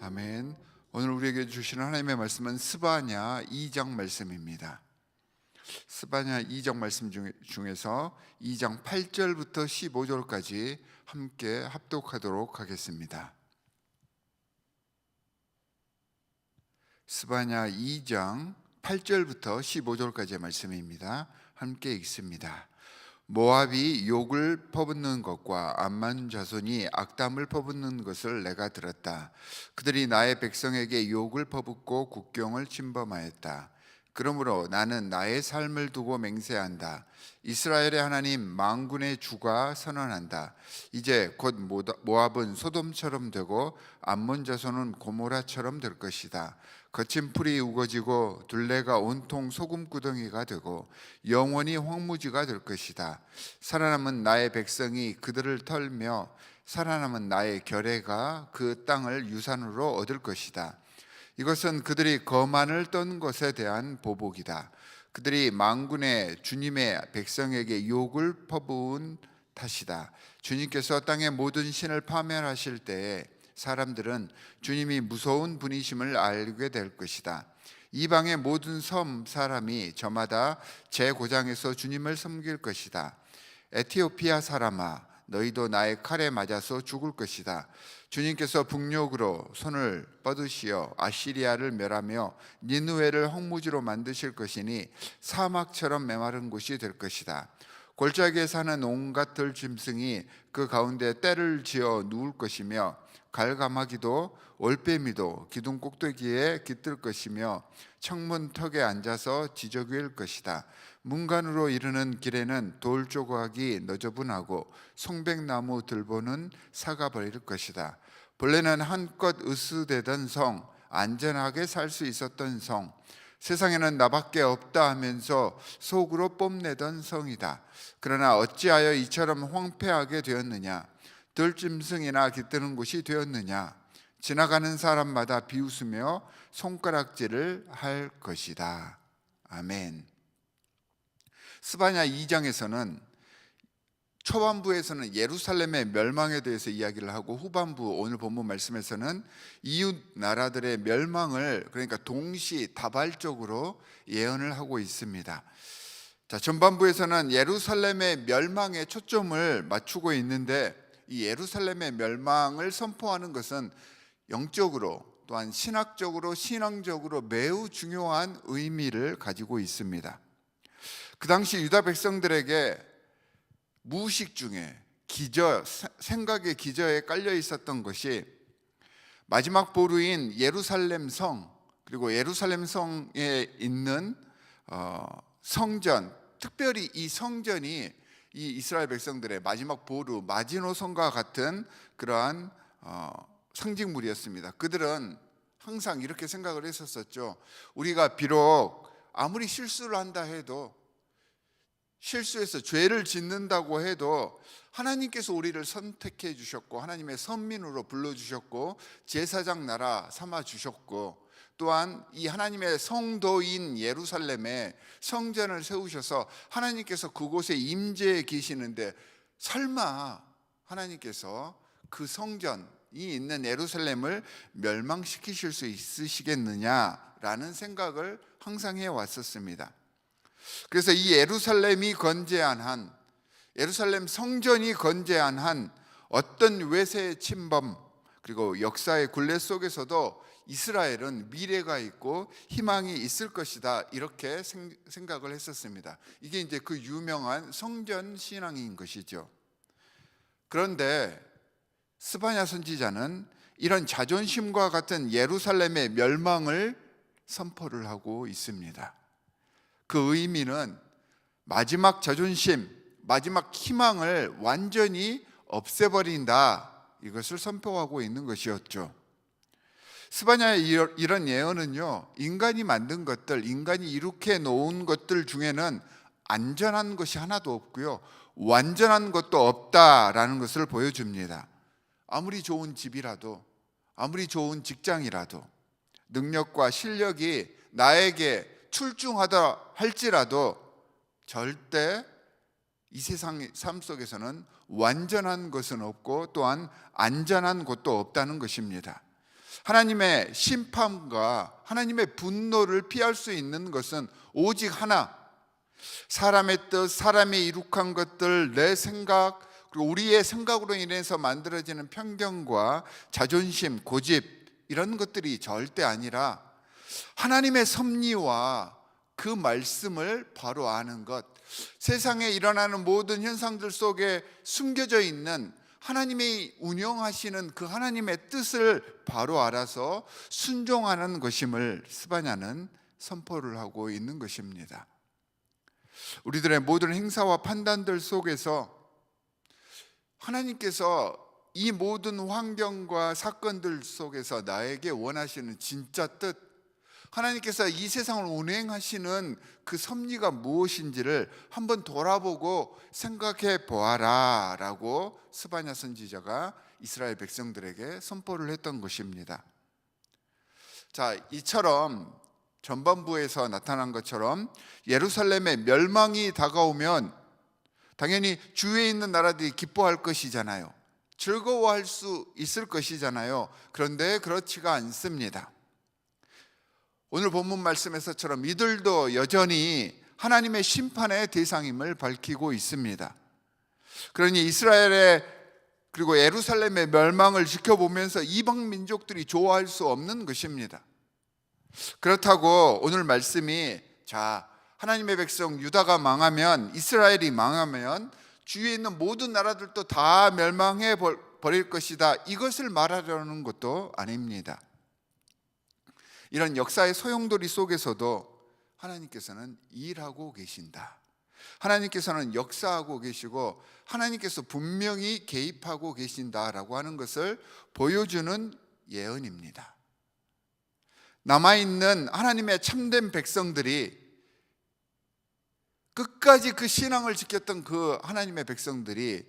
아멘. 오늘 우리에게 주시는 하나님의 말씀은 스바냐 2장 말씀입니다. 스바냐 2장 말씀 중에서 2장 8절부터 15절까지 함께 합독하도록 하겠습니다. 스바냐 2장 8절부터 15절까지의 말씀입니다. 함께 읽습니다. 모압이 욕을 퍼붓는 것과 암만 자손이 악담을 퍼붓는 것을 내가 들었다. 그들이 나의 백성에게 욕을 퍼붓고 국경을 침범하였다. 그러므로 나는 나의 삶을 두고 맹세한다. 이스라엘의 하나님 만군의 주가 선언한다. 이제 곧 모압은 소돔처럼 되고 암몬 자손은 고모라처럼 될 것이다. 거친 풀이 우거지고 둘레가 온통 소금구덩이가 되고 영원히 황무지가 될 것이다. 살아남은 나의 백성이 그들을 털며 살아남은 나의 결혜가 그 땅을 유산으로 얻을 것이다. 이것은 그들이 거만을 떤 것에 대한 보복이다. 그들이 만군의 주님의 백성에게 욕을 퍼부은 탓이다. 주님께서 땅의 모든 신을 파멸하실 때에 사람들은 주님이 무서운 분이심을 알게 될 것이다. 이방의 모든 섬 사람이 저마다 제 고장에서 주님을 섬길 것이다. 에티오피아 사람아, 너희도 나의 칼에 맞아서 죽을 것이다. 주님께서 북녘으로 손을 뻗으시어 아시리아를 멸하며 니느웨를 황무지로 만드실 것이니 사막처럼 메마른 곳이 될 것이다. 골짜기에 사는 온갖 들짐승이 그 가운데 떼를 지어 누울 것이며 갈가마귀도 올빼미도 기둥 꼭대기에 깃들 것이며 창문 턱에 앉아서 지저귀일 것이다. 문간으로 이르는 길에는 돌 조각이 너저분하고 송백나무 들보는 사가버릴 것이다. 본래는 한껏 으스대던 성, 안전하게 살 수 있었던 성, 세상에는 나밖에 없다 하면서 속으로 뽐내던 성이다. 그러나 어찌하여 이처럼 황폐하게 되었느냐? 들짐승이나 깃드는 곳이 되었느냐? 지나가는 사람마다 비웃으며 손가락질을 할 것이다. 아멘. 스바냐 2장에서는 초반부에서는 예루살렘의 멸망에 대해서 이야기를 하고 후반부 오늘 본문 말씀에서는 이웃 나라들의 멸망을 그러니까 동시다발적으로 예언을 하고 있습니다. 자, 전반부에서는 예루살렘의 멸망에 초점을 맞추고 있는데 이 예루살렘의 멸망을 선포하는 것은 영적으로 또한 신학적으로 신앙적으로 매우 중요한 의미를 가지고 있습니다. 그 당시 유다 백성들에게 무의식 중에 생각의 기저에 깔려 있었던 것이 마지막 보루인 예루살렘 성 그리고 예루살렘 성에 있는 성전, 특별히 이 성전이 이 이스라엘 백성들의 마지막 보루 마지노선과 같은 그러한 상징물이었습니다. 그들은 항상 이렇게 생각을 했었죠. 우리가 비록 아무리 실수를 한다 해도 실수해서 죄를 짓는다고 해도 하나님께서 우리를 선택해 주셨고 하나님의 선민으로 불러주셨고 제사장 나라 삼아 주셨고 또한 이 하나님의 성도인 예루살렘에 성전을 세우셔서 하나님께서 그곳에 임재해 계시는데 설마 하나님께서 그 성전이 있는 예루살렘을 멸망시키실 수 있으시겠느냐라는 생각을 항상 해왔었습니다. 그래서 이 예루살렘이 건재한 한, 예루살렘 성전이 건재한 한 어떤 외세의 침범 그리고 역사의 굴레 속에서도 이스라엘은 미래가 있고 희망이 있을 것이다 이렇게 생각을 했었습니다. 이게 이제 그 유명한 성전 신앙인 것이죠. 그런데 스바냐 선지자는 이런 자존심과 같은 예루살렘의 멸망을 선포를 하고 있습니다. 그 의미는 마지막 자존심, 마지막 희망을 완전히 없애버린다 이것을 선포하고 있는 것이었죠. 스바냐의 이런 예언은요, 인간이 만든 것들, 인간이 이룩해 놓은 것들 중에는 안전한 것이 하나도 없고요, 완전한 것도 없다라는 것을 보여줍니다. 아무리 좋은 집이라도, 아무리 좋은 직장이라도, 능력과 실력이 나에게 출중하다 할지라도 절대 이 세상 삶 속에서는 완전한 것은 없고 또한 안전한 곳도 없다는 것입니다. 하나님의 심판과 하나님의 분노를 피할 수 있는 것은 오직 하나, 사람의 뜻, 사람의 이룩한 것들, 내 생각, 그리고 우리의 생각으로 인해서 만들어지는 편견과 자존심, 고집, 이런 것들이 절대 아니라 하나님의 섭리와 그 말씀을 바로 아는 것, 세상에 일어나는 모든 현상들 속에 숨겨져 있는 하나님이 운영하시는 그 하나님의 뜻을 바로 알아서 순종하는 것임을 스바냐는 선포를 하고 있는 것입니다. 우리들의 모든 행사와 판단들 속에서 하나님께서 이 모든 환경과 사건들 속에서 나에게 원하시는 진짜 뜻, 하나님께서 이 세상을 운행하시는 그 섭리가 무엇인지를 한번 돌아보고 생각해 보아라 라고 스바냐 선지자가 이스라엘 백성들에게 선포를 했던 것입니다. 자, 이처럼 전반부에서 나타난 것처럼 예루살렘의 멸망이 다가오면 당연히 주위에 있는 나라들이 기뻐할 것이잖아요. 즐거워할 수 있을 것이잖아요. 그런데 그렇지가 않습니다. 오늘 본문 말씀에서처럼 이들도 여전히 하나님의 심판의 대상임을 밝히고 있습니다. 그러니 이스라엘의 그리고 예루살렘의 멸망을 지켜보면서 이방 민족들이 좋아할 수 없는 것입니다. 그렇다고 오늘 말씀이 자, 하나님의 백성 유다가 망하면, 이스라엘이 망하면 주위에 있는 모든 나라들도 다 멸망해 버릴 것이다, 이것을 말하려는 것도 아닙니다. 이런 역사의 소용돌이 속에서도 하나님께서는 일하고 계신다, 하나님께서는 역사하고 계시고 하나님께서 분명히 개입하고 계신다라고 하는 것을 보여주는 예언입니다. 남아있는 하나님의 참된 백성들이, 끝까지 그 신앙을 지켰던 그 하나님의 백성들이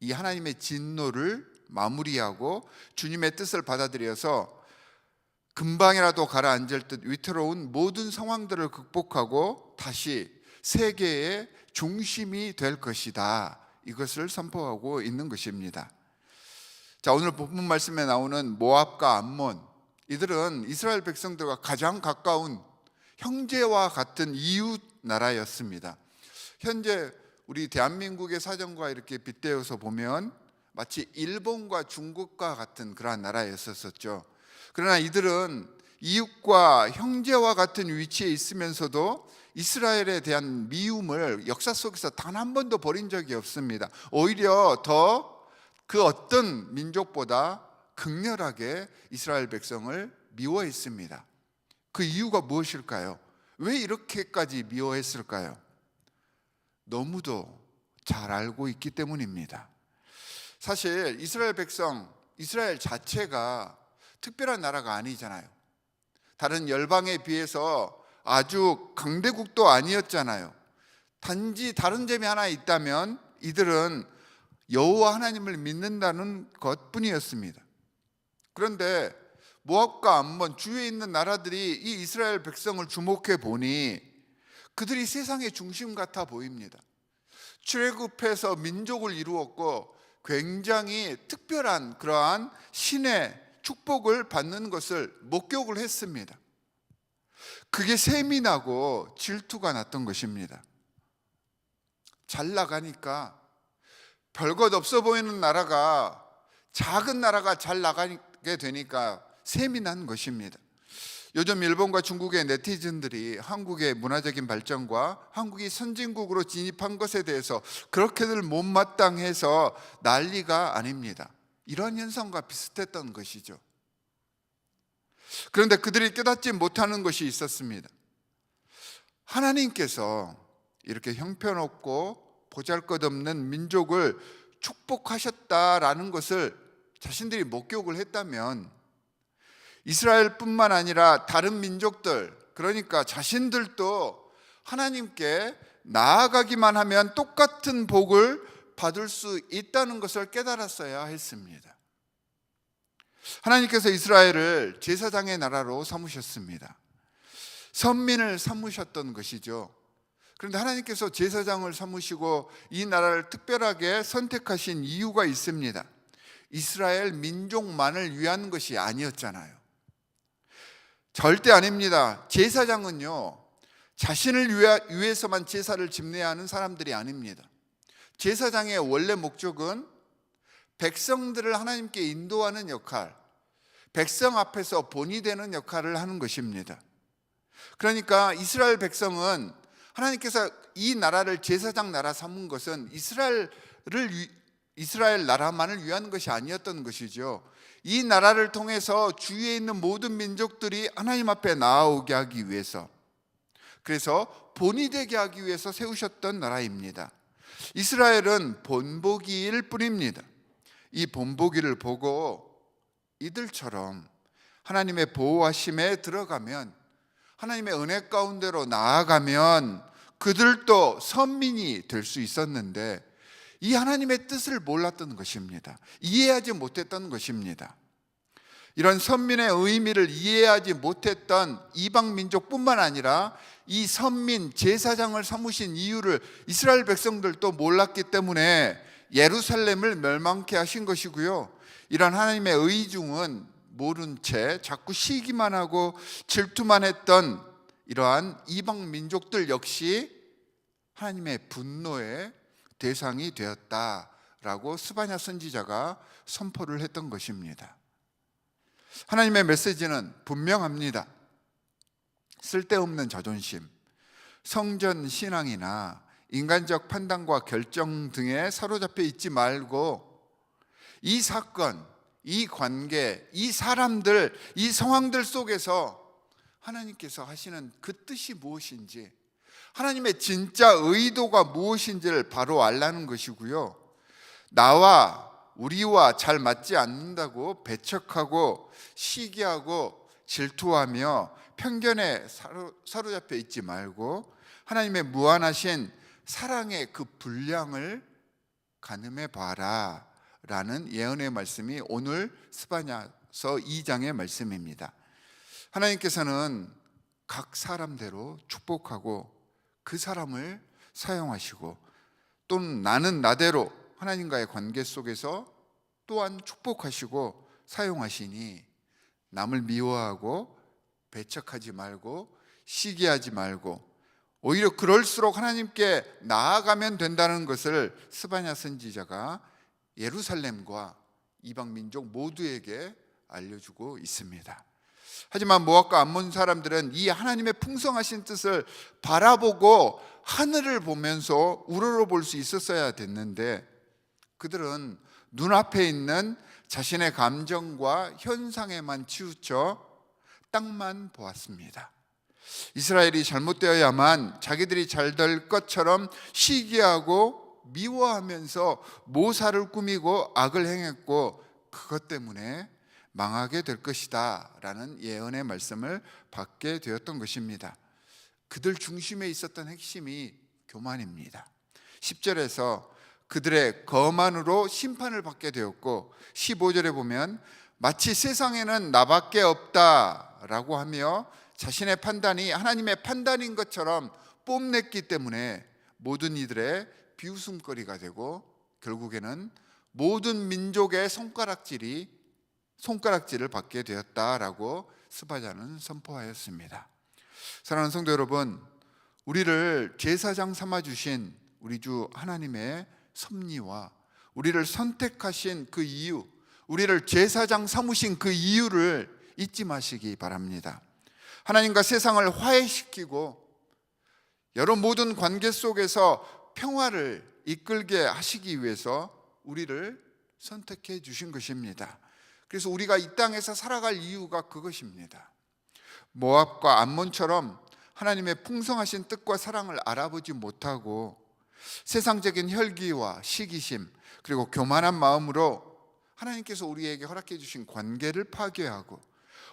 이 하나님의 진노를 마무리하고 주님의 뜻을 받아들여서 금방이라도 가라앉을 듯 위태로운 모든 상황들을 극복하고 다시 세계의 중심이 될 것이다, 이것을 선포하고 있는 것입니다. 자, 오늘 본문 말씀에 나오는 모압과 암몬, 이들은 이스라엘 백성들과 가장 가까운 형제와 같은 이웃 나라였습니다. 현재 우리 대한민국의 사정과 이렇게 빗대어서 보면 마치 일본과 중국과 같은 그러한 나라였었죠. 그러나 이들은 이웃과 형제와 같은 위치에 있으면서도 이스라엘에 대한 미움을 역사 속에서 단 한 번도 버린 적이 없습니다. 오히려 더 그 어떤 민족보다 극렬하게 이스라엘 백성을 미워했습니다. 그 이유가 무엇일까요? 왜 이렇게까지 미워했을까요? 너무도 잘 알고 있기 때문입니다. 사실 이스라엘 백성, 이스라엘 자체가 특별한 나라가 아니잖아요. 다른 열방에 비해서 아주 강대국도 아니었잖아요. 단지 다른 점이 하나 있다면 이들은 여호와 하나님을 믿는다는 것뿐이었습니다. 그런데 모압과 암몬 주위에 있는 나라들이 이 이스라엘 백성을 주목해 보니 그들이 세상의 중심 같아 보입니다. 출애굽해서 민족을 이루었고 굉장히 특별한 그러한 신의 축복을 받는 것을 목격을 했습니다. 그게 셈이 나고 질투가 났던 것입니다. 잘 나가니까, 별것 없어 보이는 나라가, 작은 나라가 잘 나가게 되니까 셈이 난 것입니다. 요즘 일본과 중국의 네티즌들이 한국의 문화적인 발전과 한국이 선진국으로 진입한 것에 대해서 그렇게들 못마땅해서 난리가 아닙니다. 이런 현상과 비슷했던 것이죠. 그런데 그들이 깨닫지 못하는 것이 있었습니다. 하나님께서 이렇게 형편없고 보잘것없는 민족을 축복하셨다라는 것을 자신들이 목격을 했다면 이스라엘뿐만 아니라 다른 민족들, 그러니까 자신들도 하나님께 나아가기만 하면 똑같은 복을 받을 수 있다는 것을 깨달았어야 했습니다. 하나님께서 이스라엘을 제사장의 나라로 삼으셨습니다. 선민을 삼으셨던 것이죠. 그런데 하나님께서 제사장을 삼으시고 이 나라를 특별하게 선택하신 이유가 있습니다. 이스라엘 민족만을 위한 것이 아니었잖아요. 절대 아닙니다. 제사장은요, 자신을 위해서만 제사를 집내야 하는 사람들이 아닙니다. 제사장의 원래 목적은 백성들을 하나님께 인도하는 역할, 백성 앞에서 본이 되는 역할을 하는 것입니다. 그러니까 이스라엘 백성은 하나님께서 이 나라를 제사장 나라 삼은 것은 이스라엘 나라만을 위한 것이 아니었던 것이죠. 이 나라를 통해서 주위에 있는 모든 민족들이 하나님 앞에 나아오게 하기 위해서, 그래서 본이 되게 하기 위해서 세우셨던 나라입니다. 이스라엘은 본보기일 뿐입니다. 이 본보기를 보고 이들처럼 하나님의 보호하심에 들어가면, 하나님의 은혜 가운데로 나아가면 그들도 선민이 될 수 있었는데, 이 하나님의 뜻을 몰랐던 것입니다. 이해하지 못했던 것입니다. 이런 선민의 의미를 이해하지 못했던 이방 민족뿐만 아니라 이 선민 제사장을 삼으신 이유를 이스라엘 백성들도 몰랐기 때문에 예루살렘을 멸망케 하신 것이고요. 이런 하나님의 의중은 모른 채 자꾸 시기만 하고 질투만 했던 이러한 이방 민족들 역시 하나님의 분노의 대상이 되었다라고 스바냐 선지자가 선포를 했던 것입니다. 하나님의 메시지는 분명합니다. 쓸데없는 자존심, 성전 신앙이나 인간적 판단과 결정 등에 사로잡혀 있지 말고 이 사건, 이 관계, 이 사람들, 이 상황들 속에서 하나님께서 하시는 그 뜻이 무엇인지, 하나님의 진짜 의도가 무엇인지를 바로 알라는 것이고요. 나와 우리와 잘 맞지 않는다고 배척하고 시기하고 질투하며 편견에 사로잡혀 있지 말고 하나님의 무한하신 사랑의 그 분량을 가늠해 봐라 라는 예언의 말씀이 오늘 스바냐서 2장의 말씀입니다. 하나님께서는 각 사람대로 축복하고 그 사람을 사용하시고, 또는 나는 나대로 하나님과의 관계 속에서 또한 축복하시고 사용하시니 남을 미워하고 배척하지 말고 시기하지 말고 오히려 그럴수록 하나님께 나아가면 된다는 것을 스바냐 선지자가 예루살렘과 이방 민족 모두에게 알려주고 있습니다. 하지만 모압과 암몬 사람들은 이 하나님의 풍성하신 뜻을 바라보고 하늘을 보면서 우러러볼 수 있었어야 됐는데, 그들은 눈앞에 있는 자신의 감정과 현상에만 치우쳐 땅만 보았습니다. 이스라엘이 잘못되어야만 자기들이 잘 될 것처럼 시기하고 미워하면서 모사를 꾸미고 악을 행했고, 그것 때문에 망하게 될 것이다 라는 예언의 말씀을 받게 되었던 것입니다. 그들 중심에 있었던 핵심이 교만입니다. 10절에서 그들의 거만으로 심판을 받게 되었고, 15절에 보면 마치 세상에는 나밖에 없다라고 하며 자신의 판단이 하나님의 판단인 것처럼 뽐냈기 때문에 모든 이들의 비웃음거리가 되고, 결국에는 모든 민족의 손가락질을 받게 되었다라고 스바냐는 선포하였습니다. 사랑하는 성도 여러분, 우리를 제사장 삼아 주신 우리 주 하나님의 섭리와 우리를 선택하신 그 이유, 우리를 제사장 삼으신 그 이유를 잊지 마시기 바랍니다. 하나님과 세상을 화해시키고 여러 모든 관계 속에서 평화를 이끌게 하시기 위해서 우리를 선택해 주신 것입니다. 그래서 우리가 이 땅에서 살아갈 이유가 그것입니다. 모압과 암몬처럼 하나님의 풍성하신 뜻과 사랑을 알아보지 못하고 세상적인 혈기와 시기심 그리고 교만한 마음으로 하나님께서 우리에게 허락해 주신 관계를 파괴하고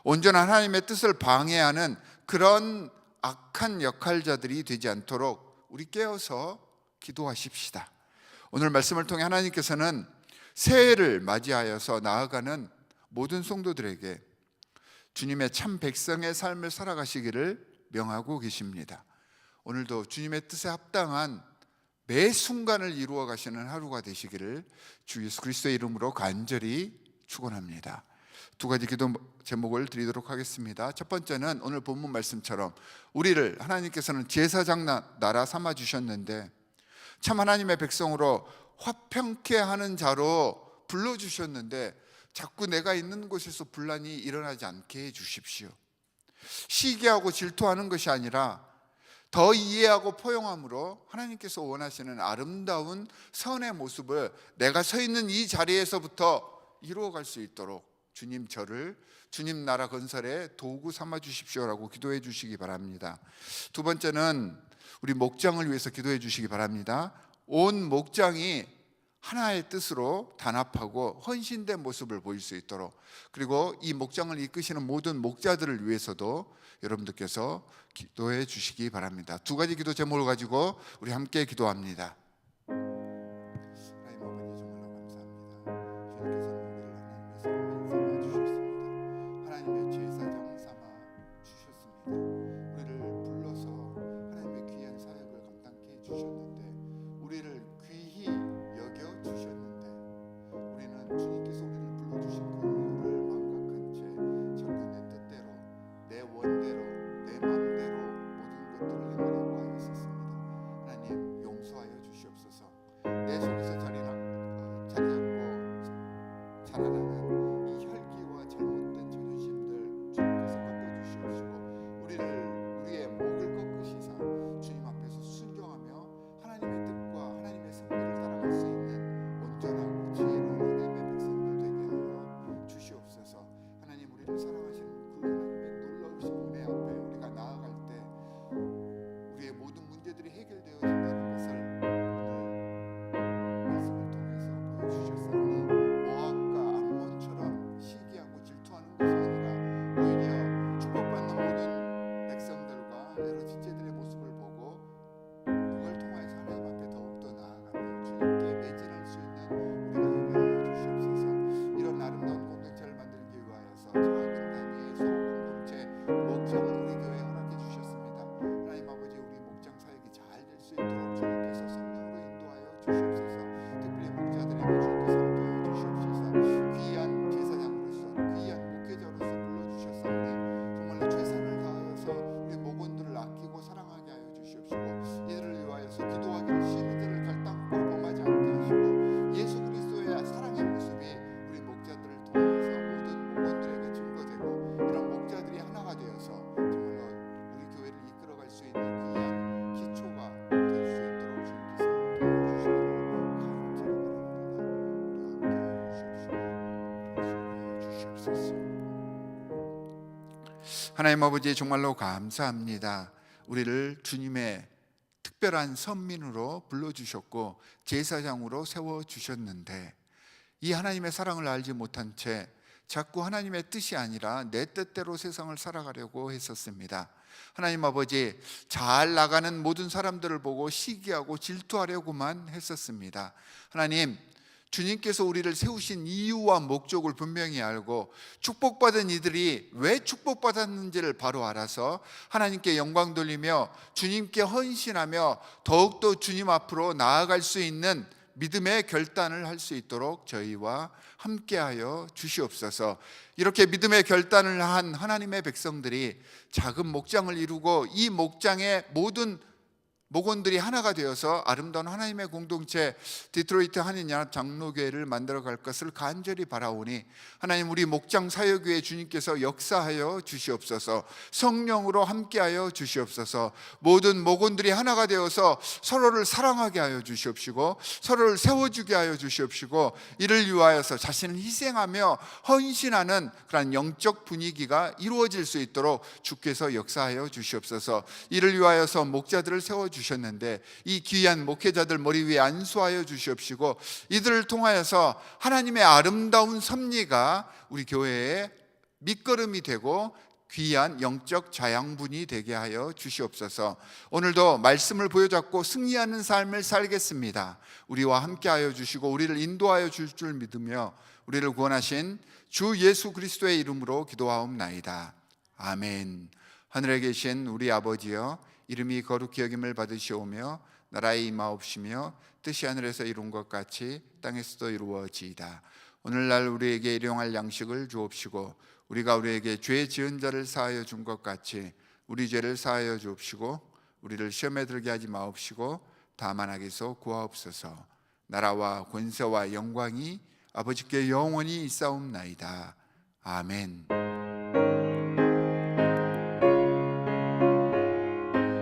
온전한 하나님의 뜻을 방해하는 그런 악한 역할자들이 되지 않도록 우리 깨어서 기도하십시다. 오늘 말씀을 통해 하나님께서는 새해를 맞이하여서 나아가는 모든 성도들에게 주님의 참 백성의 삶을 살아가시기를 명하고 계십니다. 오늘도 주님의 뜻에 합당한 매 순간을 이루어 가시는 하루가 되시기를 주 예수 그리스도의 이름으로 간절히 축원합니다. 두 가지 기도 제목을 드리도록 하겠습니다. 첫 번째는 오늘 본문 말씀처럼 우리를 하나님께서는 제사장 나라 삼아 주셨는데 참 하나님의 백성으로 화평케 하는 자로 불러주셨는데 자꾸 내가 있는 곳에서 분란이 일어나지 않게 해주십시오. 시기하고 질투하는 것이 아니라 더 이해하고 포용함으로 하나님께서 원하시는 아름다운 선의 모습을 내가 서 있는 이 자리에서부터 이루어갈 수 있도록 주님 저를 주님 나라 건설의 도구 삼아 주십시오라고 기도해 주시기 바랍니다. 두 번째는 우리 목장을 위해서 기도해 주시기 바랍니다. 온 목장이 하나의 뜻으로 단합하고 헌신된 모습을 보일 수 있도록, 그리고 이 목장을 이끄시는 모든 목자들을 위해서도 여러분들께서 기도해 주시기 바랍니다. 두 가지 기도 제목을 가지고 우리 함께 기도합니다. 하나님 아버지 정말로 감사합니다. 우리를 주님의 특별한 선민으로 불러주셨고 제사장으로 세워주셨는데 이 하나님의 사랑을 알지 못한 채 자꾸 하나님의 뜻이 아니라 내 뜻대로 세상을 살아가려고 했었습니다. 하나님 아버지, 잘 나가는 모든 사람들을 보고 시기하고 질투하려고만 했었습니다. 하나님, 주님께서 우리를 세우신 이유와 목적을 분명히 알고 축복받은 이들이 왜 축복받았는지를 바로 알아서 하나님께 영광 돌리며 주님께 헌신하며 더욱더 주님 앞으로 나아갈 수 있는 믿음의 결단을 할 수 있도록 저희와 함께하여 주시옵소서. 이렇게 믿음의 결단을 한 하나님의 백성들이 작은 목장을 이루고 이 목장의 모든 목원들이 하나가 되어서 아름다운 하나님의 공동체 디트로이트 한인연합 장로교회를 만들어갈 것을 간절히 바라오니 하나님, 우리 목장 사역교회 주님께서 역사하여 주시옵소서. 성령으로 함께하여 주시옵소서. 모든 목원들이 하나가 되어서 서로를 사랑하게 하여 주시옵시고 서로를 세워주게 하여 주시옵시고 이를 위하여서 자신을 희생하며 헌신하는 그런 영적 분위기가 이루어질 수 있도록 주께서 역사하여 주시옵소서. 이를 위하여서 목자들을 세워주시옵소서. 주셨는데 이 귀한 목회자들 머리 위에 안수하여 주시옵시고 이들을 통하여서 하나님의 아름다운 섭리가 우리 교회의 밑거름이 되고 귀한 영적 자양분이 되게 하여 주시옵소서. 오늘도 말씀을 보여잡고 승리하는 삶을 살겠습니다. 우리와 함께하여 주시고 우리를 인도하여 줄 줄 믿으며 우리를 구원하신 주 예수 그리스도의 이름으로 기도하옵나이다. 아멘. 하늘에 계신 우리 아버지여, 이름이 거룩히 여김을 받으시오며 나라의 임하옵시며 뜻이 하늘에서 이룬 것 같이 땅에서도 이루어지이다. 오늘날 우리에게 일용할 양식을 주옵시고 우리가 우리에게 죄 지은 자를 사하여 준 것 같이 우리 죄를 사하여 주옵시고 우리를 시험에 들게 하지 마옵시고 다만 악에서 구하옵소서. 나라와 권세와 영광이 아버지께 영원히 있사옵나이다. 아멘.